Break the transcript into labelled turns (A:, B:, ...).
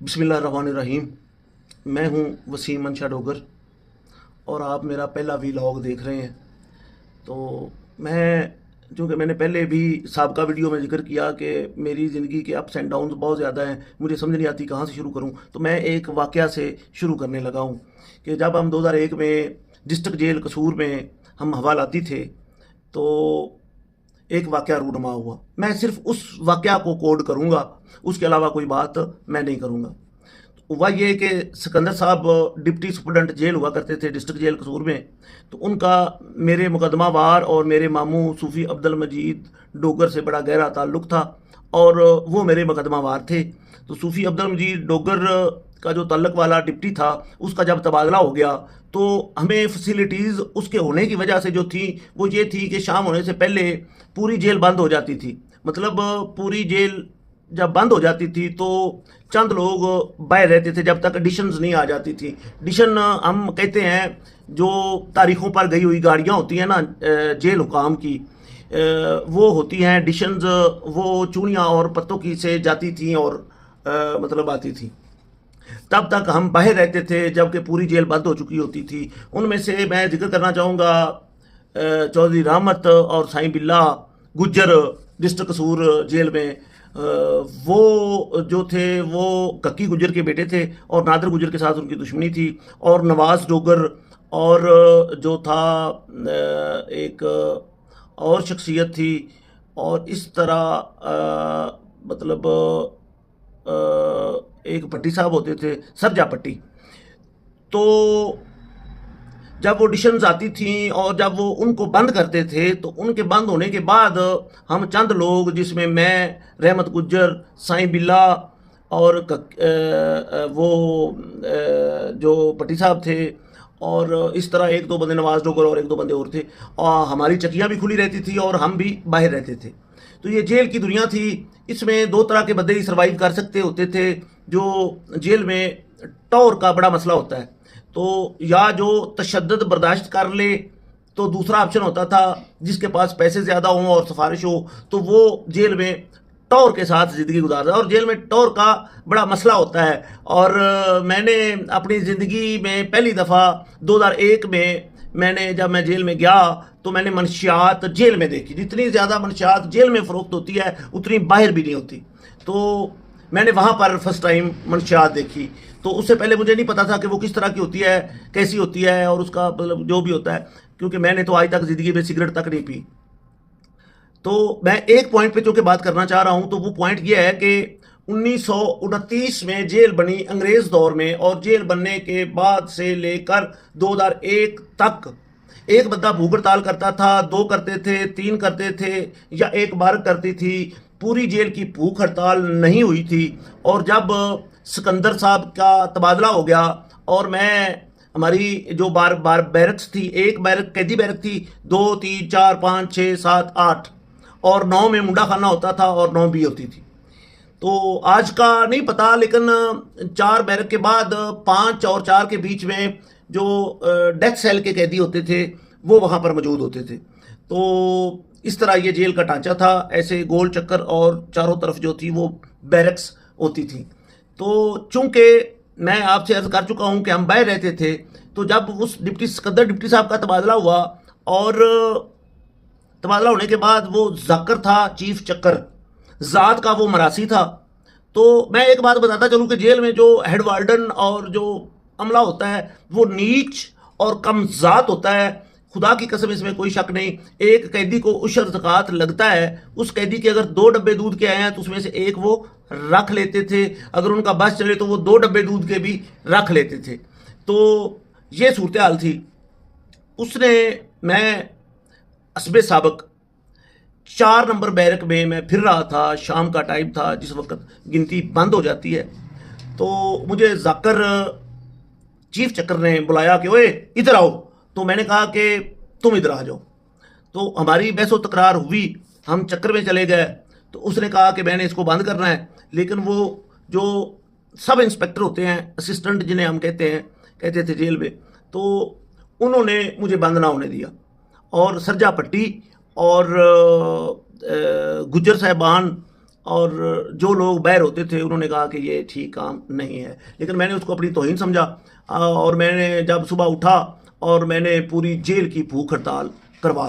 A: बिस्मिल्लाहिर्रहमानिर्रहीम। मैं हूं वसीम मंशा डोगर और आप मेरा पहला व्लॉग देख रहे हैं। तो मैं चूँकि मैंने पहले भी साबका वीडियो में जिक्र किया कि मेरी ज़िंदगी के अप्स एंड डाउन्स बहुत ज़्यादा हैं, मुझे समझ नहीं आती कहाँ से शुरू करूँ। तो मैं एक वाक़या से शुरू करने लगा हूँ कि जब हम 2001 में डिस्ट्रिक्ट जेल कसूर में हम हवालाती थे, तो एक वाक़या रूनुमा हुआ। मैं सिर्फ उस वाक़या को कोड करूँगा, उसके अलावा कोई बात मैं नहीं करूँगा। हुआ ये कि सिकंदर साहब डिप्टी सुपरडेंट जेल हुआ करते थे डिस्ट्रिक्ट जेल कसूर में। तो उनका मेरे मुकदमा वार और मेरे मामू सूफ़ी अब्दुल मजीद डोगर से बड़ा गहरा ताल्लुक़ था और वो मेरे मुकदमा वार थे। तो सूफ़ी अब्दुल मजीद डोगर का जो ताल्लुक़ वाला डिप्टी था, उसका जब तबादला हो गया तो हमें फैसिलिटीज़ उसके होने की वजह से जो थी वो ये थी कि शाम होने से पहले पूरी जेल बंद हो जाती थी। मतलब पूरी जेल जब बंद हो जाती थी तो चंद लोग बाहर रहते थे जब तक एडिशंस नहीं आ जाती थी। एडिशन हम कहते हैं जो तारीखों पर गई हुई गाड़ियाँ होती हैं ना जेल हुकाम की, वो होती हैं एडिशंस। वो चूड़ियाँ और पत्तों की से जाती थी और मतलब आती थी। तब तक हम बाहर रहते थे जबकि पूरी जेल बंद हो चुकी होती थी। उनमें से मैं जिक्र करना चाहूँगा चौधरी रहमत और साईं बिल्ला गुज्जर डिस्ट्रिक्ट कसूर जेल में। वो जो थे वो कक्की गुज्जर के बेटे थे और नादर गुज्जर के साथ उनकी दुश्मनी थी। और नवाज डोगर और जो था एक और शख्सियत थी और इस तरह मतलब एक भट्टी साहब होते थे, सरजा पट्टी। तो जब वो ऑडिशंस आती थी और जब वो उनको बंद करते थे तो उनके बंद होने के बाद हम चंद लोग, जिसमें मैं, रहमत गुज्जर, साईं बिल्ला और वो जो पट्टी साहब थे और इस तरह एक दो बंदे नवाज डोगर और एक दो बंदे और थे, और हमारी चकियाँ भी खुली रहती थी और हम भी बाहर रहते थे। तो ये जेल की दुनिया थी। इसमें दो तरह के बंदे ही सर्वाइव कर सकते होते थे। जो जेल में टॉर का बड़ा मसला होता है, तो या जो तशद्दुद बर्दाश्त कर ले, तो दूसरा ऑप्शन होता था जिसके पास पैसे ज़्यादा हों और सिफारिश हो तो वो जेल में टॉर के साथ ज़िंदगी गुजारता है। और जेल में टॉर का बड़ा मसला होता है। और मैंने अपनी ज़िंदगी में पहली दफ़ा 2001 में जब मैं जेल में गया तो मैंने मनशियात जेल में देखी। जितनी ज़्यादा मनशियात जेल में फ़रोख्त होती है उतनी बाहर भी नहीं होती। तो मैंने वहाँ पर फर्स्ट टाइम मनशियात देखी। तो उससे पहले मुझे नहीं पता था कि वो किस तरह की होती है, कैसी होती है और उसका मतलब जो भी होता है, क्योंकि मैंने तो आज तक ज़िंदगी में सिगरेट तक नहीं पी। तो मैं एक पॉइंट पे जो कि बात करना चाह रहा हूँ, तो वो पॉइंट ये है कि 1929 में जेल बनी अंग्रेज़ दौर में, और जेल बनने के बाद से लेकर 2001 तक एक बंदा भूख हड़ताल करता था, दो करते थे, तीन करते थे या एक बार करती थी। पूरी जेल की भूख हड़ताल नहीं हुई थी। और जब सिकंदर साहब का तबादला हो गया और मैं, हमारी जो बार बैरक्स थी, एक बैरक कैदी बैरक थी, 2 3 4 5 6 7 8 और 9 में मुंडा खाना होता था और 9 भी होती थी। तो आज का नहीं पता, लेकिन 4 बैरक के बाद 5 और 4 के बीच में जो डेथ सेल के कैदी होते थे वो वहाँ पर मौजूद होते थे। तो इस तरह ये जेल का ढांचा था, ऐसे गोल चक्कर, और चारों तरफ जो थी वो बैरक्स होती थी। तो चूंकि मैं आपसे अर्ज कर चुका हूँ कि हम बाहर रहते थे, तो जब उस सिकंदर डिप्टी साहब का तबादला हुआ और तबादला होने के बाद वो जाकर था चीफ चक्कर, ज़ात का वो मरासी था। तो मैं एक बात बताता चलूँ कि जेल में जो हेड वार्डन और जो अमला होता है वो नीच और कम ज़ात होता है। खुदा की कसम, इसमें कोई शक नहीं। एक कैदी को उशर ज़कात लगता है। उस कैदी के अगर 2 डब्बे दूध के आए हैं तो उसमें से एक वो रख लेते थे। अगर उनका बस चले तो वो 2 डब्बे दूध के भी रख लेते थे। तो ये सूरत हाल थी। उसने, मैं असबे साबक 4 नंबर बैरक में मैं फिर रहा था। शाम का टाइम था जिस वक्त गिनती बंद हो जाती है। तो मुझे जाकर चीफ चक्कर ने बुलाया कि ओए इधर आओ। तो मैंने कहा कि तुम इधर आ जाओ। तो हमारी बहस व तकरार हुई, हम चक्कर में चले गए। तो उसने कहा कि मैंने इसको बंद करना है, लेकिन वो जो सब इंस्पेक्टर होते हैं, असिस्टेंट जिन्हें हम कहते थे जेल में, तो उन्होंने मुझे बंद ना होने दिया। और सरजा पट्टी और गुज्जर साहबान اور جو لوگ باہر ہوتے تھے انہوں نے کہا کہ یہ ٹھیک کام نہیں ہے، لیکن میں نے اس کو اپنی توہین سمجھا، اور میں نے جب صبح اٹھا اور میں نے پوری جیل کی بھوک ہڑتال کروا